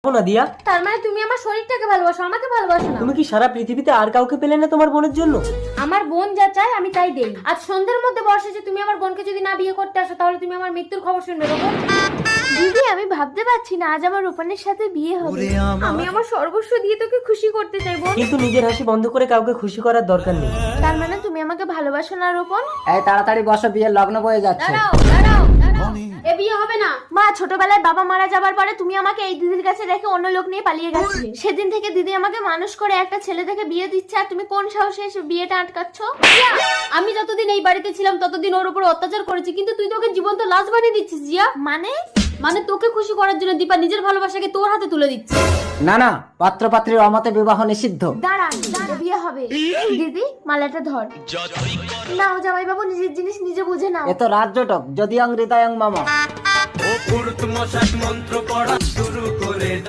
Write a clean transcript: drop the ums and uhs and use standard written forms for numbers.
না দিয়া। তার মানে তুমি আমার শরীরটাকে ভালোবাসো, আমাকে ভালোবাসো না? তুমি কি সারা পৃথিবীতে আর কাউকে পেলে না তোমার বোনের জন্য? আমার বোন যা চায় আমি তাই দেই। আজ সন্ধ্যার মধ্যে বর্ষা যে তুমি আমার বোনকে যদি না বিয়ে করতে আসো তাহলে তুমি আমার মৃত্যুর খবর শুনবে। রোপণ দিদি, আমি ভাবতে পারছি না আজ আমার রূপনের সাথে বিয়ে হবে। আমি আমার সর্বস্ব দিয়ে তোকে খুশি করতে চাই বোন। কিন্তু নিজের হাসি বন্ধ করে কাউকে খুশি করার দরকার নেই। তার মানে তুমি আমাকে ভালোবাসো না রূপন? এই তাড়াতাড়ি বসো, বিয়ের লগ্ন বয়ে যাচ্ছে। দাঁড়াও দাঁড়াও দাঁড়াও, এ বিয়ে হবে না। মা, ছোটবেলায় বাবা মারা যাবার পরে তুমি আমাকে এই দিদির কাছে রেখে অন্য লোক নিয়ে পালিয়ে গেছিলে। সেদিন থেকে দিদি আমাকে মানুষ করে একটা ছেলে থেকে বিয়ে দিচ্ছে, আর তুমি কোন সাহসে এসে বিয়েটা আটকাচ্ছ? আমি যতদিন এই বাড়িতে ছিলাম ততদিন ওর উপর অত্যাচার করেছি, কিন্তু তুই তোকে জীবন্ত লাশ বানিয়ে দিচ্ছিস জিয়া। মানে তোকে খুশি করার জন্য দীপা নিজের ভালোবাসাকে তোর হাতে তুলে দিচ্ছে। না না, পাত্র পাত্রীর অমতে বিবাহ নিষিদ্ধ। দাঁড়ান, বিয়ে হবে। দিদি, মালাটা ধর। নাও জামাই বাবু, নিজের জিনিস নিজে বুঝে নাও। এ তো রাজ্যটক, যদিও হৃদয়ং মামা।